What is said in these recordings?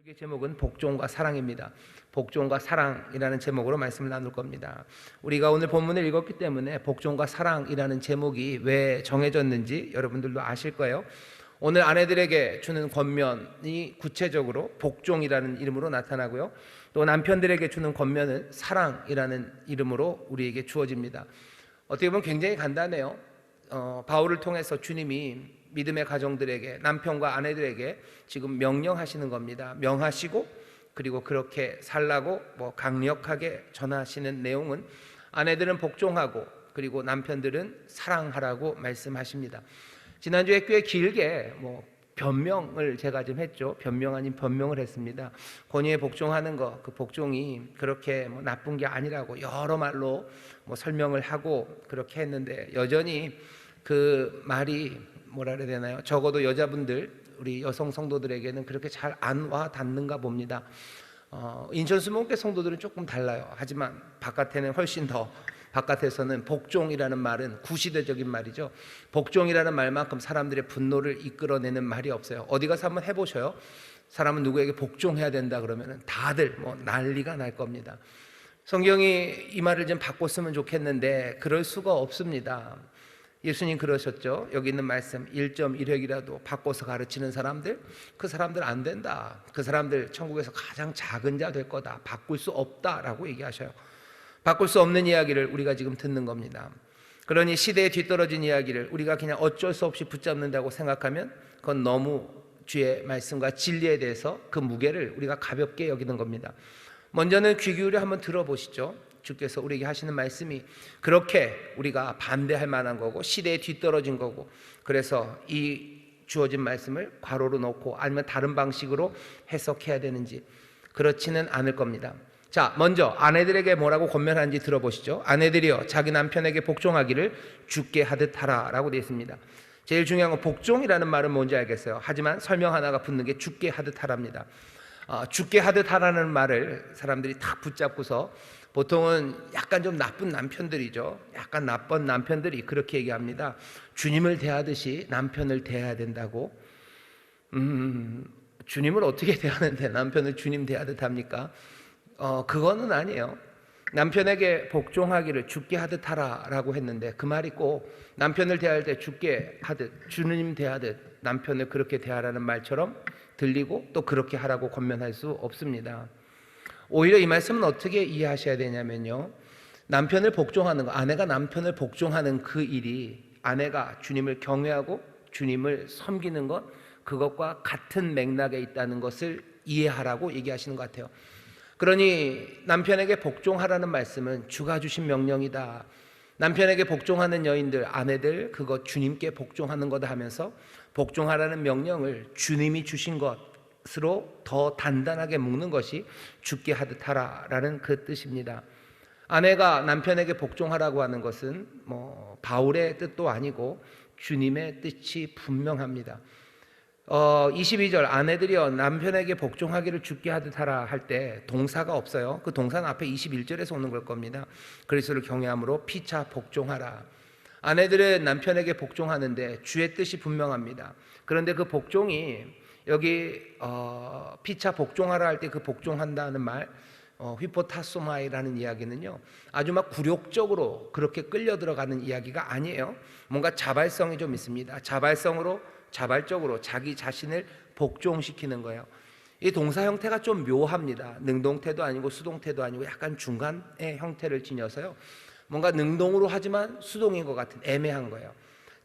설교 제목은 복종과 사랑입니다. 복종과 사랑이라는 제목으로 말씀을 나눌 겁니다. 우리가 오늘 본문을 읽었기 때문에 복종과 사랑이라는 제목이 왜 정해졌는지 여러분들도 아실 거예요. 오늘 아내들에게 주는 권면이 구체적으로 복종이라는 이름으로 나타나고요. 또 남편들에게 주는 권면은 사랑이라는 이름으로 우리에게 주어집니다. 어떻게 보면 굉장히 간단해요. 바울을 통해서 주님이 믿음의 가정들에게, 남편과 아내들에게 지금 명령하시는 겁니다. 명하시고 그리고 그렇게 살라고 강력하게 전하시는 내용은 아내들은 복종하고 그리고 남편들은 사랑하라고 말씀하십니다. 지난주에 꽤 길게 변명을 제가 좀 했죠. 변명 아닌 변명을 했습니다. 권위에 복종하는 것, 그 복종이 그렇게 나쁜 게 아니라고 여러 말로 설명을 하고 그렇게 했는데, 여전히 그 말이 뭐라 그래야 되나요? 적어도 여자분들, 우리 여성 성도들에게는 그렇게 잘 안 와 닿는가 봅니다. 인천 수목교 성도들은 조금 달라요. 하지만 바깥에는 훨씬 더, 바깥에서는 복종이라는 말은 구시대적인 말이죠. 복종이라는 말만큼 사람들의 분노를 이끌어내는 말이 없어요. 어디 가서 한번 해보셔요. 사람은 누구에게 복종해야 된다 그러면 다들 난리가 날 겁니다. 성경이 이 말을 좀 바꿨으면 좋겠는데 그럴 수가 없습니다. 예수님 그러셨죠. 여기 있는 말씀 1.1획이라도 바꿔서 가르치는 사람들, 그 사람들 안 된다. 그 사람들 천국에서 가장 작은 자 될 거다. 바꿀 수 없다라고 얘기하셔요. 바꿀 수 없는 이야기를 우리가 지금 듣는 겁니다. 그러니 시대에 뒤떨어진 이야기를 우리가 그냥 어쩔 수 없이 붙잡는다고 생각하면 그건 너무 주의 말씀과 진리에 대해서 그 무게를 우리가 가볍게 여기는 겁니다. 먼저는 귀 기울여 한번 들어보시죠. 주께서 우리에게 하시는 말씀이 그렇게 우리가 반대할 만한 거고 시대에 뒤떨어진 거고, 그래서 이 주어진 말씀을 괄호로 놓고 아니면 다른 방식으로 해석해야 되는지, 그렇지는 않을 겁니다. 자, 먼저 아내들에게 뭐라고 권면하는지 들어보시죠. 아내들이여 자기 남편에게 복종하기를 주께 하듯 하라 라고 되어 있습니다. 제일 중요한 건 복종이라는 말은 뭔지 알겠어요. 하지만 설명 하나가 붙는 게 주께 하듯 하랍니다. 주께 하듯 하라는 말을 사람들이 딱 붙잡고서 보통은 약간 좀 나쁜 남편들이죠. 약간 나쁜 남편들이 그렇게 얘기합니다. 주님을 대하듯이 남편을 대해야 된다고. 주님을 어떻게 대하는데 남편을 주님 대하듯 합니까? 그거는 아니에요. 남편에게 복종하기를 주께 하듯 하라라고 했는데 그 말이 꼭 남편을 대할 때 주께 하듯, 주님 대하듯 남편을 그렇게 대하라는 말처럼 들리고 또 그렇게 하라고 권면할 수 없습니다. 오히려 이 말씀은 어떻게 이해하셔야 되냐면요, 남편을 복종하는 것, 아내가 남편을 복종하는 그 일이 아내가 주님을 경외하고 주님을 섬기는 것, 그것과 같은 맥락에 있다는 것을 이해하라고 얘기하시는 것 같아요. 그러니 남편에게 복종하라는 말씀은 주가 주신 명령이다. 남편에게 복종하는 여인들, 아내들, 그것 주님께 복종하는 거다 하면서 복종하라는 명령을 주님이 주신 것으로 더 단단하게 묶는 것이 주께 하듯 하라라는 그 뜻입니다. 아내가 남편에게 복종하라고 하는 것은 바울의 뜻도 아니고 주님의 뜻이 분명합니다. 22절 아내들이여 남편에게 복종하기를 주께 하듯 하라 할 때 동사가 없어요. 그 동사는 앞에 21절에서 오는 걸 겁니다. 그리스도를 경외함으로 피차 복종하라. 아내들은 남편에게 복종하는데 주의 뜻이 분명합니다. 그런데 그 복종이 여기 피차 복종하라 할 때 그 복종한다는 말, 휘포타소마이라는 이야기는요, 아주 막 굴욕적으로 그렇게 끌려 들어가는 이야기가 아니에요. 뭔가 자발성이 좀 있습니다. 자발적으로 자기 자신을 복종시키는 거예요. 이 동사 형태가 좀 묘합니다. 능동태도 아니고 수동태도 아니고 약간 중간의 형태를 지녀서요, 뭔가 능동으로 하지만 수동인 것 같은 애매한 거예요.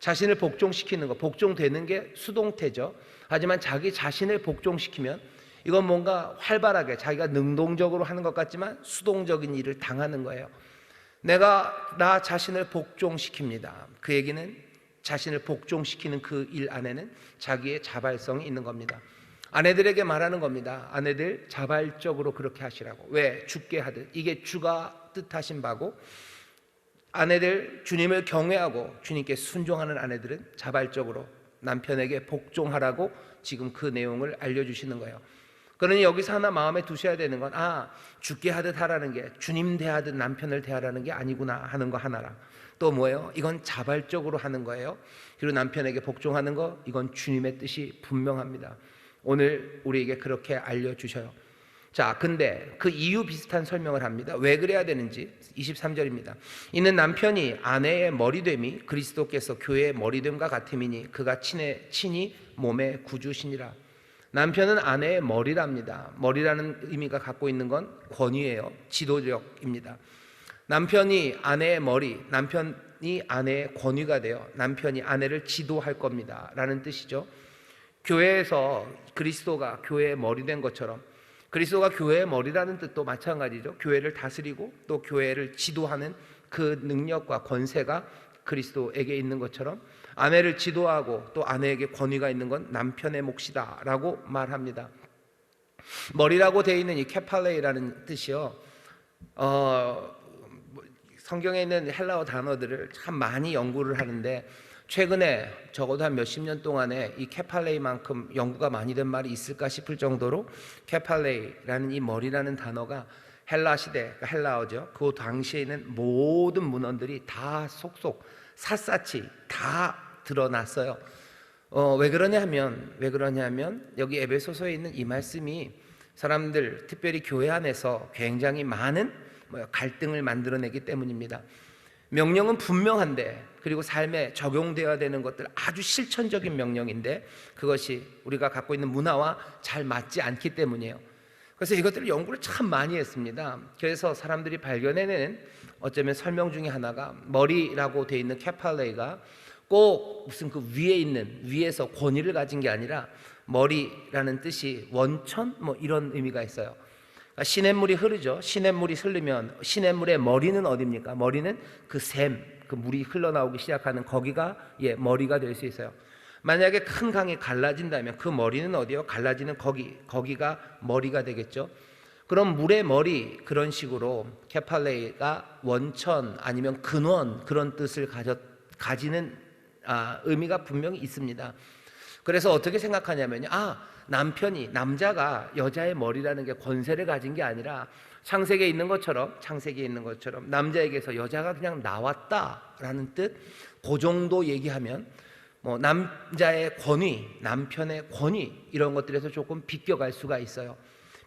자신을 복종시키는 거, 복종되는 게 수동태죠. 하지만 자기 자신을 복종시키면 이건 뭔가 활발하게 자기가 능동적으로 하는 것 같지만 수동적인 일을 당하는 거예요. 내가 나 자신을 복종시킵니다. 그 얘기는 자신을 복종시키는 그 일 안에는 자기의 자발성이 있는 겁니다. 아내들에게 말하는 겁니다. 아내들 자발적으로 그렇게 하시라고. 왜? 주께 하듯. 이게 주가 뜻하신 바고, 아내들 주님을 경외하고 주님께 순종하는 아내들은 자발적으로 남편에게 복종하라고 지금 그 내용을 알려주시는 거예요. 그러니 여기서 하나 마음에 두셔야 되는 건, 주께 하듯 하라는 게 주님 대하듯 남편을 대하라는 게 아니구나 하는 거 하나랑, 또 뭐예요? 이건 자발적으로 하는 거예요. 그리고 남편에게 복종하는 거, 이건 주님의 뜻이 분명합니다. 오늘 우리에게 그렇게 알려주셔요. 자, 근데 그 이유 비슷한 설명을 합니다. 왜 그래야 되는지. 23절입니다. 이는 남편이 아내의 머리됨이 그리스도께서 교회의 머리됨과 같음이니 그가 친히 몸의 구주시니라. 남편은 아내의 머리랍니다. 머리라는 의미가 갖고 있는 건 권위예요. 지도력입니다. 남편이 아내의 머리, 남편이 아내의 권위가 되어 남편이 아내를 지도할 겁니다 라는 뜻이죠. 교회에서 그리스도가 교회의 머리 된 것처럼 그리스도가 교회의 머리라는 뜻도 마찬가지죠. 교회를 다스리고 또 교회를 지도하는 그 능력과 권세가 그리스도에게 있는 것처럼 아내를 지도하고 또 아내에게 권위가 있는 건 남편의 몫이다 라고 말합니다. 머리라고 되어 있는 이 케팔레이라는 뜻이요, 성경에 있는 헬라어 단어들을 참 많이 연구를 하는데 최근에 적어도 한 몇십 년 동안에 이 케팔레이만큼 연구가 많이 된 말이 있을까 싶을 정도로 케팔레이라는 이 머리라는 단어가 헬라 시대, 헬라어죠. 그 당시에 있는 모든 문헌들이 다 속속 샅샅이 다 드러났어요. 왜 그러냐면 여기 에베소서에 있는 이 말씀이 사람들, 특별히 교회 안에서 굉장히 많은 갈등을 만들어내기 때문입니다. 명령은 분명한데, 그리고 삶에 적용되어야 되는 것들 아주 실천적인 명령인데 그것이 우리가 갖고 있는 문화와 잘 맞지 않기 때문이에요. 그래서 이것들을 연구를 참 많이 했습니다. 그래서 사람들이 발견해낸 어쩌면 설명 중에 하나가 머리라고 되어 있는 케팔레이가 꼭 무슨 그 위에서 권위를 가진 게 아니라 머리라는 뜻이 원천 이런 의미가 있어요. 그러니까 시냇물이 흐르죠. 시냇물이 흐르면 시냇물의 머리는 어디입니까? 머리는 그 그 물이 흘러나오기 시작하는 거기가 머리가 될 수 있어요. 만약에 큰 강이 갈라진다면 그 머리는 어디요? 갈라지는 거기가 머리가 되겠죠. 그럼 물의 머리, 그런 식으로 케팔레이가 원천 아니면 근원, 그런 뜻을 가지는 의미가 분명히 있습니다. 그래서 어떻게 생각하냐면요, 남자가 여자의 머리라는 게 권세를 가진 게 아니라 창세기에 있는 것처럼 남자에게서 여자가 그냥 나왔다라는 뜻, 그 정도 얘기하면 남자의 권위, 남편의 권위, 이런 것들에서 조금 비껴갈 수가 있어요.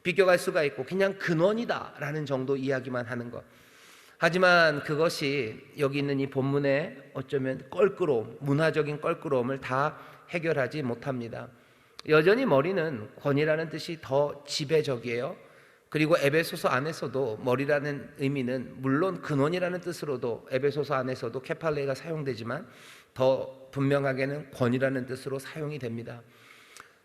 비껴갈 수가 있고 그냥 근원이다라는 정도 이야기만 하는 것. 하지만 그것이 여기 있는 이 본문의 어쩌면 문화적인 껄끄러움을 다 해결하지 못합니다. 여전히 머리는 권위라는 뜻이 더 지배적이에요. 그리고 에베소서 안에서도 머리라는 의미는 물론 근원이라는 뜻으로도 에베소서 안에서도 케팔레가 사용되지만 더 분명하게는 권위라는 뜻으로 사용이 됩니다.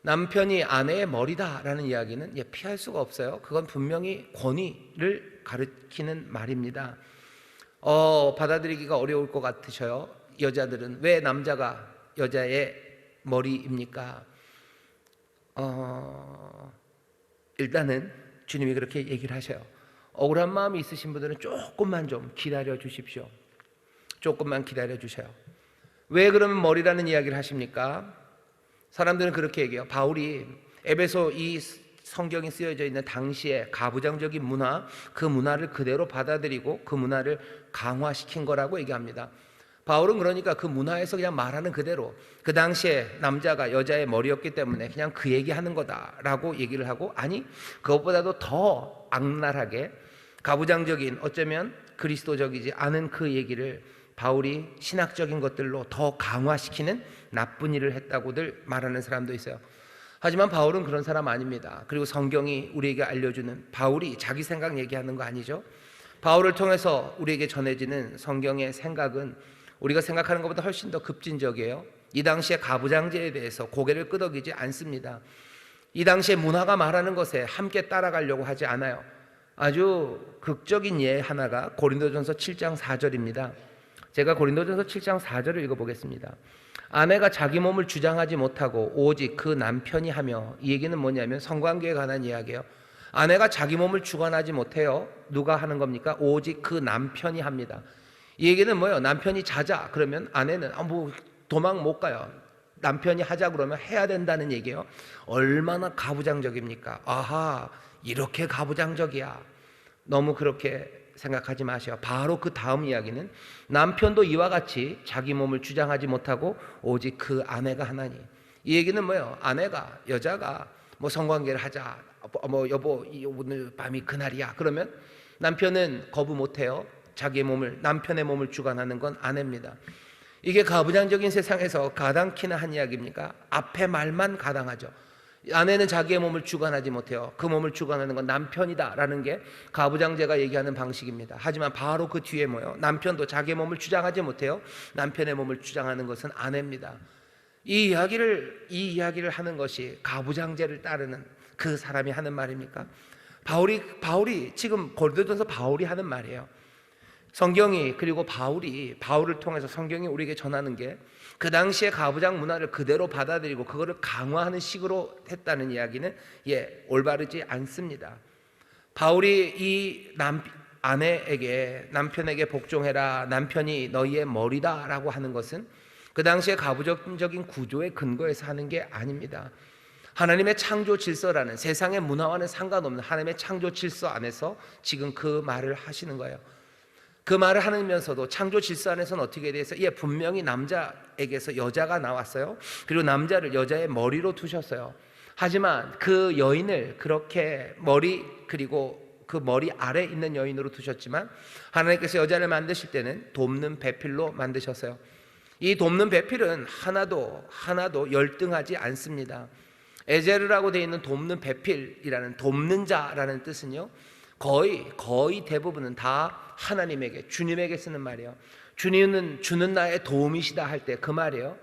남편이 아내의 머리다라는 이야기는 피할 수가 없어요. 그건 분명히 권위를 가리키는 말입니다. 받아들이기가 어려울 것 같으셔요. 여자들은 왜 남자가 여자의 머리입니까? 일단은 주님이 그렇게 얘기를 하셔요. 억울한 마음이 있으신 분들은 조금만 좀 기다려 주십시오. 조금만 기다려 주셔요. 왜 그러면 머리라는 이야기를 하십니까? 사람들은 그렇게 얘기해요. 바울이 에베소 이 성경이 쓰여져 있는 당시의 가부장적인 문화, 그 문화를 그대로 받아들이고 그 문화를 강화시킨 거라고 얘기합니다. 바울은 그러니까 그 문화에서 그냥 말하는 그대로 그 당시에 남자가 여자의 머리였기 때문에 그냥 그 얘기하는 거다라고 얘기를 하고, 아니 그것보다도 더 악랄하게 가부장적인, 어쩌면 그리스도적이지 않은 그 얘기를 바울이 신학적인 것들로 더 강화시키는 나쁜 일을 했다고들 말하는 사람도 있어요. 하지만 바울은 그런 사람 아닙니다. 그리고 성경이 우리에게 알려주는, 바울이 자기 생각 얘기하는 거 아니죠. 바울을 통해서 우리에게 전해지는 성경의 생각은 우리가 생각하는 것보다 훨씬 더 급진적이에요. 이 당시의 가부장제에 대해서 고개를 끄덕이지 않습니다. 이 당시의 문화가 말하는 것에 함께 따라가려고 하지 않아요. 아주 극적인 예 하나가 고린도전서 7장 4절입니다. 제가 고린도전서 7장 4절을 읽어보겠습니다. 아내가 자기 몸을 주장하지 못하고 오직 그 남편이 하며, 이 얘기는 뭐냐면 성관계에 관한 이야기예요. 아내가 자기 몸을 주관하지 못해요. 누가 하는 겁니까? 오직 그 남편이 합니다. 이 얘기는 뭐예요? 남편이 자자 그러면 아내는 도망 못 가요. 남편이 하자 그러면 해야 된다는 얘기예요. 얼마나 가부장적입니까? 아하, 이렇게 가부장적이야. 너무 그렇게 생각하지 마세요. 바로 그 다음 이야기는 남편도 이와 같이 자기 몸을 주장하지 못하고 오직 그 아내가 하나니. 이 얘기는 뭐예요? 여자가 뭐 성관계를 하자, 뭐 여보 오늘 밤이 그날이야. 그러면 남편은 거부 못해요. 자기의 몸을, 남편의 몸을 주관하는 건 아내입니다. 이게 가부장적인 세상에서 가당키나 한 이야기입니까? 앞에 말만 가당하죠. 아내는 자기의 몸을 주관하지 못해요. 그 몸을 주관하는 건 남편이다라는 게 가부장제가 얘기하는 방식입니다. 하지만 바로 그 뒤에 뭐예요? 남편도 자기의 몸을 주장하지 못해요. 남편의 몸을 주장하는 것은 아내입니다. 이 이야기를 하는 것이 가부장제를 따르는 그 사람이 하는 말입니까? 바울이 지금 고린도전서 바울이 하는 말이에요. 성경이, 그리고 바울을 통해서 성경이 우리에게 전하는 게 그 당시의 가부장 문화를 그대로 받아들이고 그거를 강화하는 식으로 했다는 이야기는 올바르지 않습니다. 바울이 이 남편에게 복종해라, 남편이 너희의 머리다라고 하는 것은 그 당시의 가부장적인 구조의 근거에서 하는 게 아닙니다. 하나님의 창조 질서라는, 세상의 문화와는 상관없는 하나님의 창조 질서 안에서 지금 그 말을 하시는 거예요. 그 말을 하면서도 창조 질서 안에서는 어떻게 돼서 분명히 남자에게서 여자가 나왔어요. 그리고 남자를 여자의 머리로 두셨어요. 하지만 그 여인을 그렇게 그리고 그 머리 아래 있는 여인으로 두셨지만 하나님께서 여자를 만드실 때는 돕는 배필로 만드셨어요. 이 돕는 배필은 하나도 열등하지 않습니다. 에제르라고 되어 있는 돕는 배필이라는, 돕는 자라는 뜻은요, 거의 대부분은 다 하나님에게, 주님에게 쓰는 말이에요. 주님은 주는 나의 도움이시다 할 때 그 말이에요.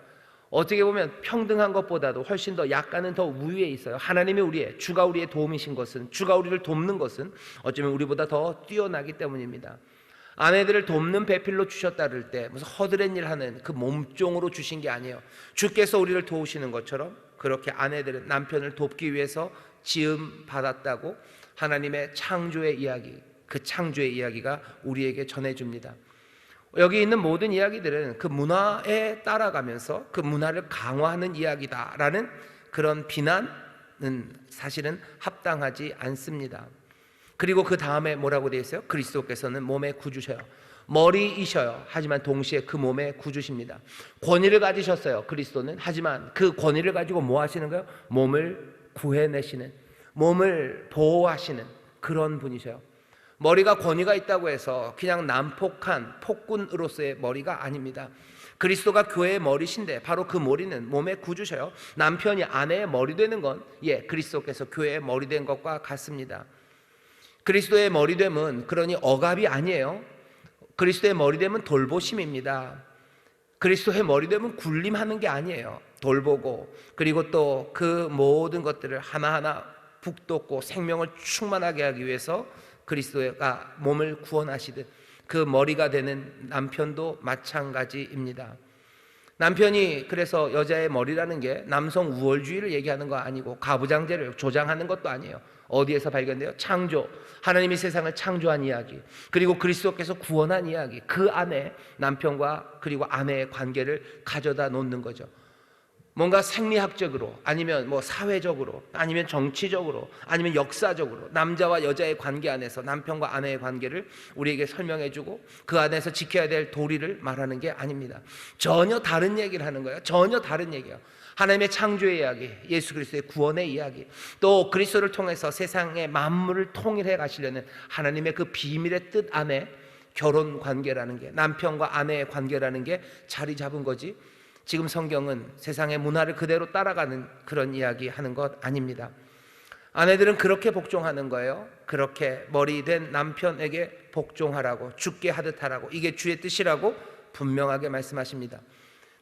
어떻게 보면 평등한 것보다도 훨씬 더 약간은 더 우위에 있어요. 하나님이 주가 우리의 도움이신 것은, 주가 우리를 돕는 것은 어쩌면 우리보다 더 뛰어나기 때문입니다. 아내들을 돕는 배필로 주셨다 그럴 때 무슨 허드렛 일 하는 그 몸종으로 주신 게 아니에요. 주께서 우리를 도우시는 것처럼 그렇게 아내들은 남편을 돕기 위해서 지음 받았다고 하나님의 창조의 이야기, 그 창조의 이야기가 우리에게 전해줍니다. 여기 있는 모든 이야기들은 그 문화에 따라가면서 그 문화를 강화하는 이야기다라는 그런 비난은 사실은 합당하지 않습니다. 그리고 그 다음에 뭐라고 되어 있어요? 그리스도께서는 몸의 구주셔요. 머리이셔요. 하지만 동시에 그 몸의 구주십니다. 권위를 가지셨어요, 그리스도는. 하지만 그 권위를 가지고 뭐 하시는 거예요? 몸을 구해내시는, 몸을 보호하시는 그런 분이셔요. 머리가 권위가 있다고 해서 그냥 난폭한 폭군으로서의 머리가 아닙니다. 그리스도가 교회의 머리신데 바로 그 머리는 몸의 구주셔요. 남편이 아내의 머리 되는 건 그리스도께서 교회의 머리 된 것과 같습니다. 그리스도의 머리됨은 그러니 억압이 아니에요. 그리스도의 머리됨은 돌보심입니다. 그리스도의 머리됨은 굴림하는 게 아니에요. 돌보고, 그리고 또 그 모든 것들을 하나하나 북돋고 생명을 충만하게 하기 위해서 그리스도가 몸을 구원하시듯 그 머리가 되는 남편도 마찬가지입니다. 남편이 그래서 여자의 머리라는 게 남성 우월주의를 얘기하는 거 아니고 가부장제를 조장하는 것도 아니에요. 어디에서 발견돼요? 창조, 하나님이 세상을 창조한 이야기, 그리고 그리스도께서 구원한 이야기, 그 안에 남편과 그리고 아내의 관계를 가져다 놓는 거죠. 뭔가 생리학적으로, 아니면 뭐 사회적으로, 아니면 정치적으로, 아니면 역사적으로 남자와 여자의 관계 안에서 남편과 아내의 관계를 우리에게 설명해주고 그 안에서 지켜야 될 도리를 말하는 게 아닙니다. 전혀 다른 얘기를 하는 거예요. 전혀 다른 얘기예요. 하나님의 창조의 이야기, 예수 그리스도의 구원의 이야기, 또 그리스도를 통해서 세상의 만물을 통일해 가시려는 하나님의 그 비밀의 뜻 안에 결혼 관계라는 게, 남편과 아내의 관계라는 게 자리 잡은 거지, 지금 성경은 세상의 문화를 그대로 따라가는 그런 이야기 하는 것 아닙니다. 아내들은 그렇게 복종하는 거예요. 그렇게 머리된 남편에게 복종하라고, 죽게 하듯 하라고, 이게 주의 뜻이라고 분명하게 말씀하십니다.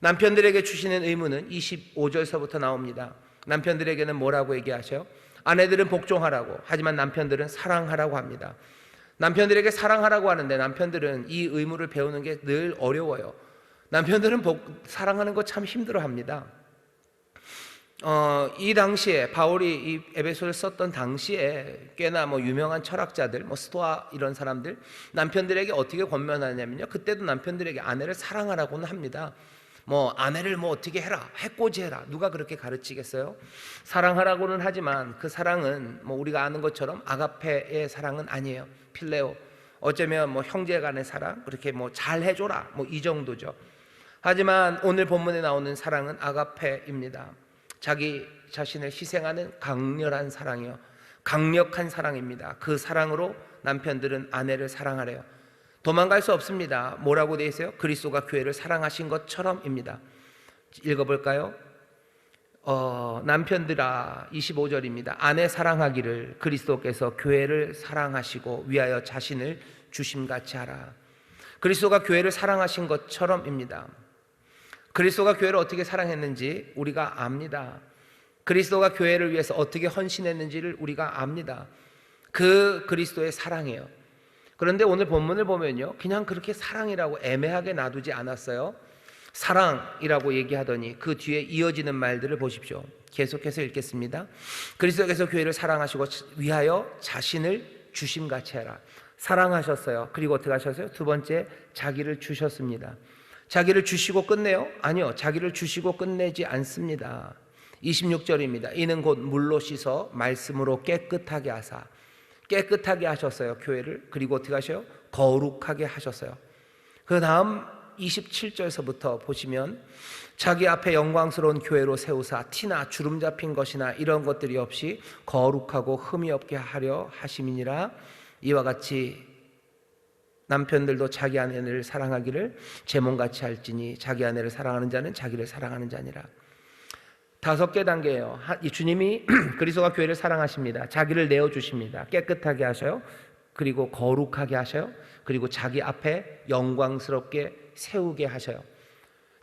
남편들에게 주시는 의무는 25절서부터 나옵니다. 남편들에게는 뭐라고 얘기하셔요? 아내들은 복종하라고, 하지만 남편들은 사랑하라고 합니다. 남편들에게 사랑하라고 하는데 남편들은 이 의무를 배우는 게 늘 어려워요. 남편들은 사랑하는 거 참 힘들어합니다. 이 당시에 바울이 이 에베소를 썼던 당시에 꽤나 유명한 철학자들, 스토아 이런 사람들, 남편들에게 어떻게 권면하냐면요, 그때도 남편들에게 아내를 사랑하라고는 합니다. 아내를 어떻게 해라, 해코지 해라, 누가 그렇게 가르치겠어요? 사랑하라고는 하지만 그 사랑은 우리가 아는 것처럼 아가페의 사랑은 아니에요. 필레오, 어쩌면 형제 간의 사랑, 그렇게 잘 해줘라, 이 정도죠. 하지만 오늘 본문에 나오는 사랑은 아가페입니다. 자기 자신을 희생하는 강렬한 사랑이요, 강력한 사랑입니다. 그 사랑으로 남편들은 아내를 사랑하래요. 도망갈 수 없습니다. 뭐라고 되어 있어요? 그리스도가 교회를 사랑하신 것처럼입니다. 읽어볼까요? 남편들아, 25절입니다. 아내 사랑하기를 그리스도께서 교회를 사랑하시고 위하여 자신을 주심같이 하라. 그리스도가 교회를 사랑하신 것처럼입니다. 그리스도가 교회를 어떻게 사랑했는지 우리가 압니다. 그리스도가 교회를 위해서 어떻게 헌신했는지를 우리가 압니다. 그 그리스도의 사랑이에요. 그런데 오늘 본문을 보면요, 그냥 그렇게 사랑이라고 애매하게 놔두지 않았어요. 사랑이라고 얘기하더니 그 뒤에 이어지는 말들을 보십시오. 계속해서 읽겠습니다. 그리스도께서 교회를 사랑하시고 위하여 자신을 주심같이 하라. 사랑하셨어요. 그리고 어떻게 하셨어요? 두 번째, 자기를 주셨습니다. 자기를 주시고 끝내요? 아니요, 자기를 주시고 끝내지 않습니다. 26절입니다. 이는 곧 물로 씻어 말씀으로 깨끗하게 하사. 깨끗하게 하셨어요, 교회를. 그리고 어떻게 하셔요? 거룩하게 하셨어요. 그 다음 27절에서부터 보시면 자기 앞에 영광스러운 교회로 세우사 티나 주름 잡힌 것이나 이런 것들이 없이 거룩하고 흠이 없게 하려 하심이니라. 이와 같이 남편들도 자기 아내를 사랑하기를 제 몸같이 할지니 자기 아내를 사랑하는 자는 자기를 사랑하는 자니라. 5개 단계예요. 이 주님이 그리스도가 교회를 사랑하십니다. 자기를 내어주십니다. 깨끗하게 하셔요. 그리고 거룩하게 하셔요. 그리고 자기 앞에 영광스럽게 세우게 하셔요.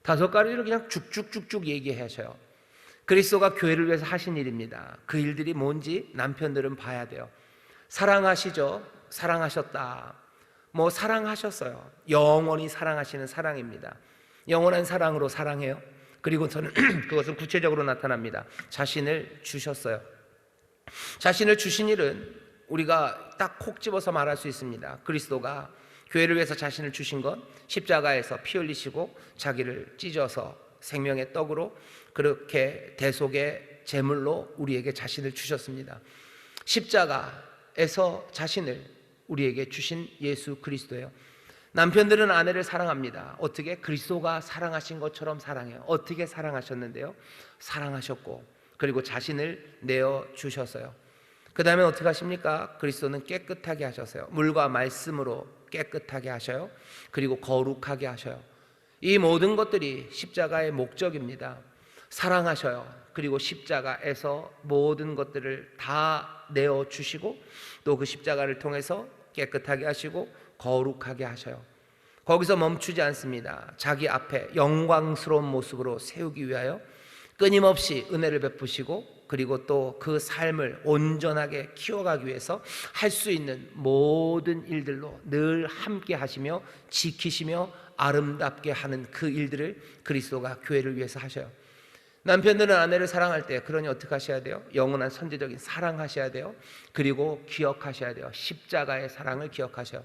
5가지를 그냥 쭉쭉쭉쭉 얘기하셔요. 그리스도가 교회를 위해서 하신 일입니다. 그 일들이 뭔지 남편들은 봐야 돼요. 사랑하시죠? 사랑하셨다. 뭐 사랑하셨어요. 영원히 사랑하시는 사랑입니다. 영원한 사랑으로 사랑해요. 그리고 저는 그것은 구체적으로 나타납니다. 자신을 주셨어요. 자신을 주신 일은 우리가 딱 콕 집어서 말할 수 있습니다. 그리스도가 교회를 위해서 자신을 주신 것, 십자가에서 피 흘리시고 자기를 찢어서 생명의 떡으로 그렇게 대속의 제물로 우리에게 자신을 주셨습니다. 십자가에서 자신을 우리에게 주신 예수 그리스도예요. 남편들은 아내를 사랑합니다. 어떻게? 그리스도가 사랑하신 것처럼 사랑해요. 어떻게 사랑하셨는데요? 사랑하셨고 그리고 자신을 내어주셨어요. 그 다음에 어떻게 하십니까? 그리스도는 깨끗하게 하셨어요. 물과 말씀으로 깨끗하게 하셔요. 그리고 거룩하게 하셔요. 이 모든 것들이 십자가의 목적입니다. 사랑하셔요. 그리고 십자가에서 모든 것들을 다 내어주시고 또 그 십자가를 통해서 깨끗하게 하시고 거룩하게 하셔요. 거기서 멈추지 않습니다. 자기 앞에 영광스러운 모습으로 세우기 위하여 끊임없이 은혜를 베푸시고 그리고 또 그 삶을 온전하게 키워가기 위해서 할 수 있는 모든 일들로 늘 함께 하시며 지키시며 아름답게 하는 그 일들을 그리스도가 교회를 위해서 하셔요. 남편들은 아내를 사랑할 때 그러니 어떻게 하셔야 돼요? 영원한 선제적인 사랑하셔야 돼요. 그리고 기억하셔야 돼요. 십자가의 사랑을 기억하셔요.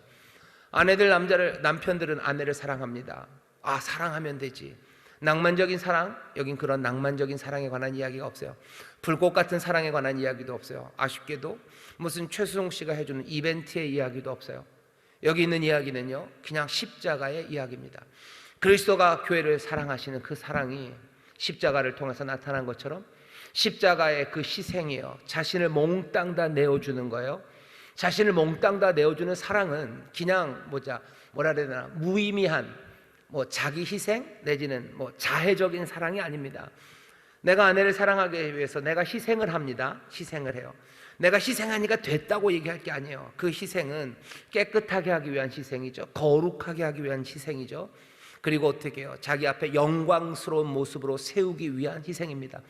남편들은 아내를 사랑합니다. 아, 사랑하면 되지. 낭만적인 사랑, 여긴 그런 낭만적인 사랑에 관한 이야기가 없어요. 불꽃 같은 사랑에 관한 이야기도 없어요. 아쉽게도 무슨 최수종 씨가 해주는 이벤트의 이야기도 없어요. 여기 있는 이야기는요, 그냥 십자가의 이야기입니다. 그리스도가 교회를 사랑하시는 그 사랑이 십자가를 통해서 나타난 것처럼 십자가의 그 희생이에요. 자신을 몽땅 다 내어주는 거예요. 자신을 몽땅 다 내어주는 사랑은 그냥 뭐라 해야 되나, 무의미한 자기 희생 내지는 자해적인 사랑이 아닙니다. 내가 아내를 사랑하기 위해서 내가 희생을 합니다. 희생을 해요. 내가 희생하니까 됐다고 얘기할 게 아니에요. 그 희생은 깨끗하게 하기 위한 희생이죠. 거룩하게 하기 위한 희생이죠. 그리고 어떻게 해요? 자기 앞에 영광스러운 모습으로 세우기 위한 희생입니다.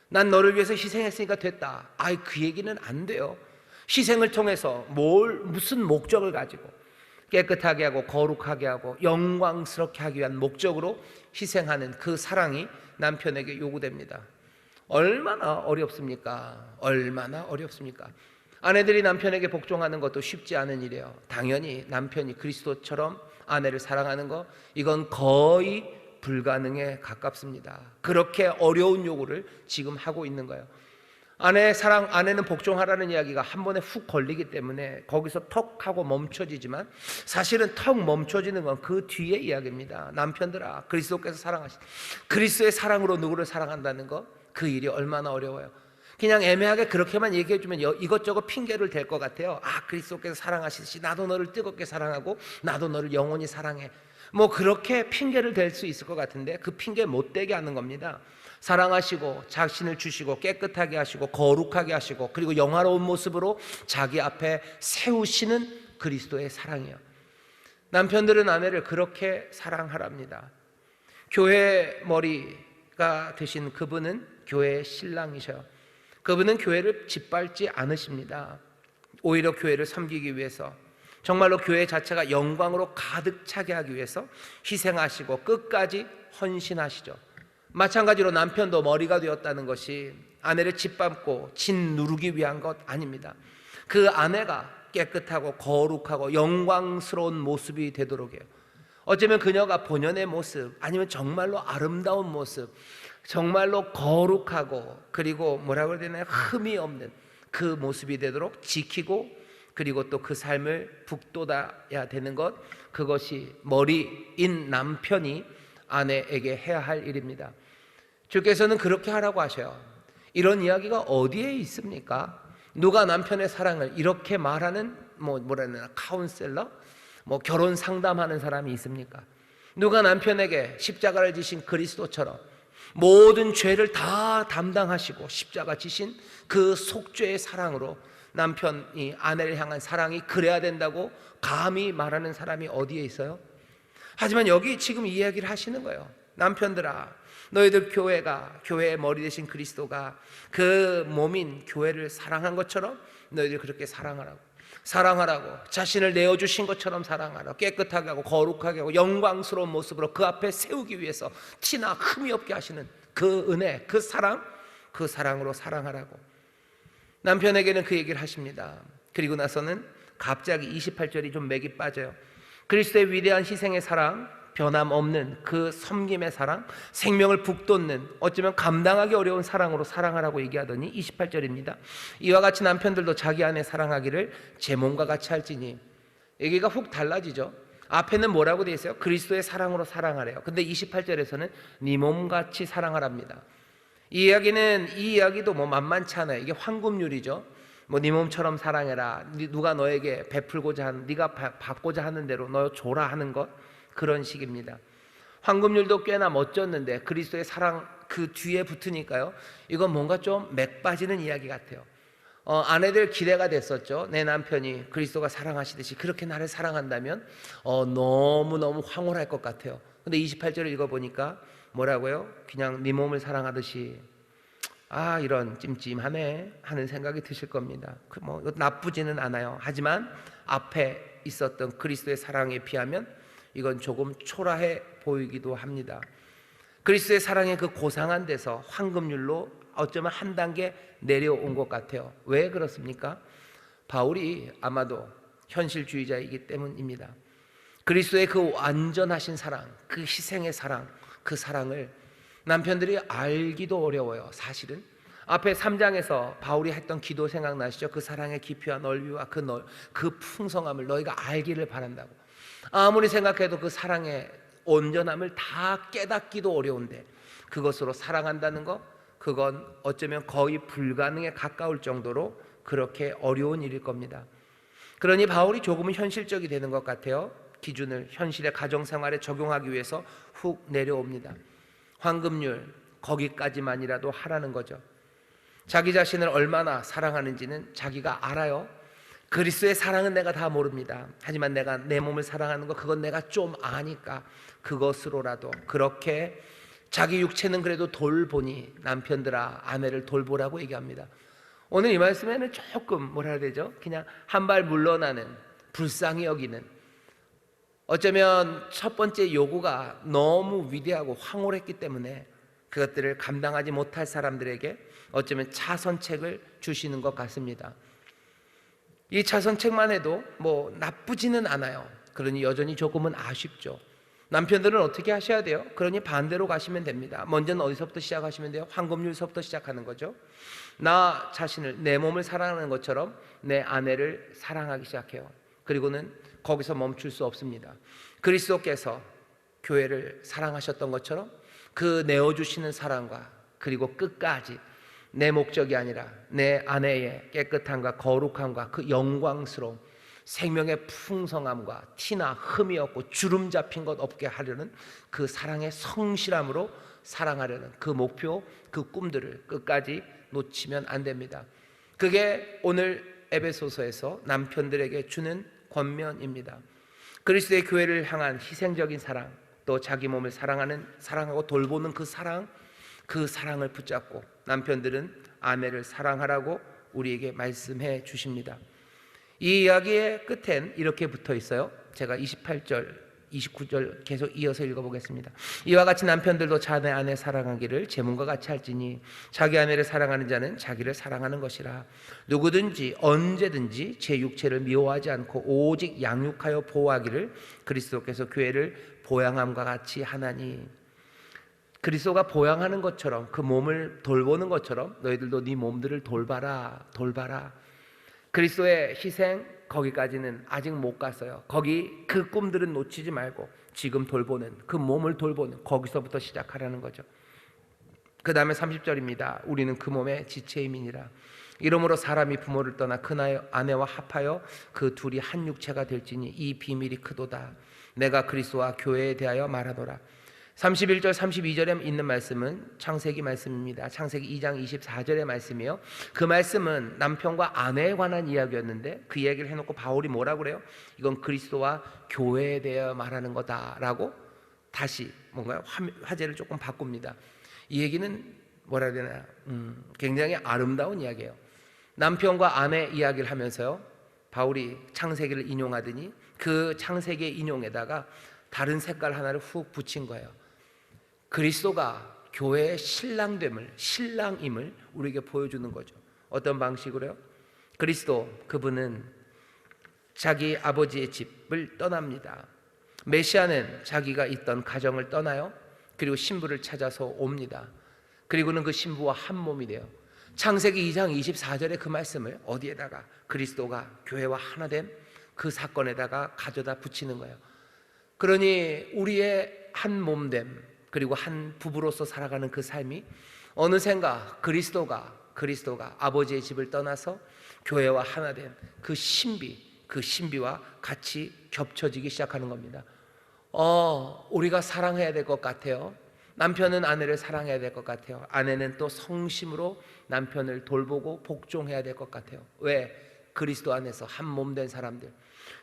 난 너를 위해서 희생했으니까 됐다. 그 얘기는 안 돼요. 희생을 통해서 무슨 목적을 가지고 깨끗하게 하고 거룩하게 하고 영광스럽게 하기 위한 목적으로 희생하는 그 사랑이 남편에게 요구됩니다. 얼마나 어렵습니까? 얼마나 어렵습니까? 아내들이 남편에게 복종하는 것도 쉽지 않은 일이에요. 당연히 남편이 그리스도처럼 아내를 사랑하는 거, 이건 거의 불가능에 가깝습니다. 그렇게 어려운 요구를 지금 하고 있는 거예요. 아내는 복종하라는 이야기가 한 번에 훅 걸리기 때문에 거기서 턱 하고 멈춰지지만 사실은 턱 멈춰지는 건 그 뒤의 이야기입니다. 남편들아, 그리스도께서 사랑하신 그리스도의 사랑으로 누구를 사랑한다는 것, 그 일이 얼마나 어려워요. 그냥 애매하게 그렇게만 얘기해주면 이것저것 핑계를 댈 것 같아요. 아, 그리스도께서 사랑하시듯이 나도 너를 뜨겁게 사랑하고 나도 너를 영원히 사랑해. 뭐 그렇게 핑계를 댈 수 있을 것 같은데 그 핑계 못 대게 하는 겁니다. 사랑하시고 자신을 주시고 깨끗하게 하시고 거룩하게 하시고 그리고 영화로운 모습으로 자기 앞에 세우시는 그리스도의 사랑이요. 남편들은 아내를 그렇게 사랑하랍니다. 교회 머리가 되신 그분은 교회의 신랑이셔요. 그분은 교회를 짓밟지 않으십니다. 오히려 교회를 섬기기 위해서, 정말로 교회 자체가 영광으로 가득 차게 하기 위해서 희생하시고 끝까지 헌신하시죠. 마찬가지로 남편도 머리가 되었다는 것이 아내를 짓밟고 짓누르기 위한 것 아닙니다. 그 아내가 깨끗하고 거룩하고 영광스러운 모습이 되도록 해요. 어쩌면 그녀가 본연의 모습, 아니면 정말로 아름다운 모습, 정말로 거룩하고 그리고 뭐라고 해야 되나요? 흠이 없는 그 모습이 되도록 지키고 그리고 또 그 삶을 북돋아야 되는 것, 그것이 머리인 남편이 아내에게 해야 할 일입니다. 주께서는 그렇게 하라고 하셔요. 이런 이야기가 어디에 있습니까? 누가 남편의 사랑을 이렇게 말하는 뭐라 해야 되나, 카운셀러? 결혼 상담하는 사람이 있습니까? 누가 남편에게 십자가를 지신 그리스도처럼 모든 죄를 다 담당하시고 십자가 지신 그 속죄의 사랑으로 남편이 아내를 향한 사랑이 그래야 된다고 감히 말하는 사람이 어디에 있어요? 하지만 여기 지금 이 이야기를 하시는 거예요. 남편들아, 너희들 교회의 머리 되신 그리스도가 그 몸인 교회를 사랑한 것처럼 너희들 그렇게 사랑하라고, 자신을 내어주신 것처럼 사랑하라고, 깨끗하게 하고 거룩하게 하고 영광스러운 모습으로 그 앞에 세우기 위해서 티나 흠이 없게 하시는 그 은혜, 그 사랑으로 사랑하라고 남편에게는 그 얘기를 하십니다. 그리고 나서는 갑자기 28절이 좀 맥이 빠져요. 그리스도의 위대한 희생의 사랑, 변함없는 그 섬김의 사랑, 생명을 북돋는 어쩌면 감당하기 어려운 사랑으로 사랑하라고 얘기하더니 28절입니다. 이와 같이 남편들도 자기 아내 사랑하기를 제 몸과 같이 할지니. 얘기가 훅 달라지죠. 앞에는 뭐라고 되어 있어요? 그리스도의 사랑으로 사랑하래요. 근데 28절에서는 네 몸같이 사랑하랍니다. 이 이야기도 만만치 않아요. 이게 황금률이죠. 네 몸처럼 사랑해라, 누가 너에게 베풀고자 하는, 네가 받고자 하는 대로 너 줘라 하는 것, 그런 식입니다. 황금률도 꽤나 멋졌는데 그리스도의 사랑 그 뒤에 붙으니까요, 이건 뭔가 좀 맥 빠지는 이야기 같아요. 아내들 기대가 됐었죠. 내 남편이 그리스도가 사랑하시듯이 그렇게 나를 사랑한다면 너무너무 황홀할 것 같아요. 근데 28절을 읽어보니까 뭐라고요? 그냥 네 몸을 사랑하듯이. 아, 이런 찜찜하네 하는 생각이 드실 겁니다. 나쁘지는 않아요. 하지만 앞에 있었던 그리스도의 사랑에 비하면 이건 조금 초라해 보이기도 합니다. 그리스도의 사랑의 그 고상한 데서 황금률로 어쩌면 한 단계 내려온 것 같아요. 왜 그렇습니까? 바울이 아마도 현실주의자이기 때문입니다. 그리스도의 그 완전하신 사랑, 그 희생의 사랑, 그 사랑을 남편들이 알기도 어려워요. 사실은 앞에 3장에서 바울이 했던 기도 생각나시죠? 그 사랑의 깊이와 넓이와 그 풍성함을 너희가 알기를 바란다고. 아무리 생각해도 그 사랑의 온전함을 다 깨닫기도 어려운데 그것으로 사랑한다는 것, 그건 어쩌면 거의 불가능에 가까울 정도로 그렇게 어려운 일일 겁니다. 그러니 바울이 조금은 현실적이 되는 것 같아요. 기준을 현실의 가정생활에 적용하기 위해서 훅 내려옵니다. 황금률 거기까지만이라도 하라는 거죠. 자기 자신을 얼마나 사랑하는지는 자기가 알아요. 그리스도의 사랑은 내가 다 모릅니다. 하지만 내가 내 몸을 사랑하는 거, 그건 내가 좀 아니까 그것으로라도 그렇게 자기 육체는 그래도 돌보니 남편들아 아내를 돌보라고 얘기합니다. 오늘 이 말씀에는 조금 뭐라 해야 되죠? 그냥 한 발 물러나는, 불쌍히 여기는, 어쩌면 첫 번째 요구가 너무 위대하고 황홀했기 때문에 그것들을 감당하지 못할 사람들에게 어쩌면 차선책을 주시는 것 같습니다. 이 차선책만 해도 나쁘지는 않아요. 그러니 여전히 조금은 아쉽죠. 남편들은 어떻게 하셔야 돼요? 그러니 반대로 가시면 됩니다. 먼저는 어디서부터 시작하시면 돼요? 황금률서부터 시작하는 거죠. 나 자신을, 내 몸을 사랑하는 것처럼 내 아내를 사랑하기 시작해요. 그리고는 거기서 멈출 수 없습니다. 그리스도께서 교회를 사랑하셨던 것처럼 그 내어주시는 사랑과 그리고 끝까지 내 목적이 아니라 내 아내의 깨끗함과 거룩함과 그 영광스러움, 생명의 풍성함과 티나 흠이 없고 주름 잡힌 것 없게 하려는 그 사랑의 성실함으로 사랑하려는 그 목표, 그 꿈들을 끝까지 놓치면 안 됩니다. 그게 오늘 에베소서에서 남편들에게 주는 권면입니다. 그리스도의 교회를 향한 희생적인 사랑, 또 자기 몸을 사랑하고 돌보는 그 사랑을 붙잡고 남편들은 아내를 사랑하라고 우리에게 말씀해 주십니다. 이 이야기의 끝엔 이렇게 붙어 있어요. 제가 28절 29절 계속 이어서 읽어보겠습니다. 이와 같이 남편들도 자기 아내 사랑하기를 제 몸과 같이 할지니 자기 아내를 사랑하는 자는 자기를 사랑하는 것이라. 누구든지 언제든지 제 육체를 미워하지 않고 오직 양육하여 보호하기를 그리스도께서 교회를 보양함과 같이 하나니. 그리스도가 보양하는 것처럼, 그 몸을 돌보는 것처럼 너희들도 네 몸들을 돌봐라. 그리스도의 희생, 거기까지는 아직 못 갔어요. 거기 그 꿈들은 놓치지 말고 지금 돌보는, 그 몸을 돌보는, 거기서부터 시작하라는 거죠. 그 다음에 30절입니다. 우리는 그 몸의 지체임이니라. 이러므로 사람이 부모를 떠나 그 아내와 합하여 그 둘이 한 육체가 될지니 이 비밀이 크도다. 내가 그리스도와 교회에 대하여 말하노라. 31절 32절에 있는 말씀은 창세기 말씀입니다. 창세기 2장 24절의 말씀이요, 그 말씀은 남편과 아내에 관한 이야기였는데 그 이야기를 해놓고 바울이 뭐라고 그래요? 이건 그리스도와 교회에 대하여 말하는 거다라고 다시 뭔가 화제를 조금 바꿉니다. 이 얘기는 뭐라 해야 되나, 굉장히 아름다운 이야기예요. 남편과 아내 이야기를 하면서요, 바울이 창세기를 인용하더니 그 창세기의 인용에다가 다른 색깔 하나를 훅 붙인 거예요. 그리스도가 교회의 신랑임을 우리에게 보여주는 거죠. 어떤 방식으로요? 그리스도, 그분은 자기 아버지의 집을 떠납니다. 메시아는 자기가 있던 가정을 떠나요. 그리고 신부를 찾아서 옵니다. 그리고는 그 신부와 한 몸이 돼요. 창세기 2장 24절의 그 말씀을 어디에다가, 그리스도가 교회와 하나 된 그 사건에다가 가져다 붙이는 거예요. 그러니 우리의 한 몸됨, 그리고 한 부부로서 살아가는 그 삶이 어느샌가 그리스도가 아버지의 집을 떠나서 교회와 하나 된 그 신비와 같이 겹쳐지기 시작하는 겁니다. 우리가 사랑해야 될 것 같아요. 남편은 아내를 사랑해야 될 것 같아요. 아내는 또 성심으로 남편을 돌보고 복종해야 될 것 같아요. 왜? 그리스도 안에서 한 몸 된 사람들,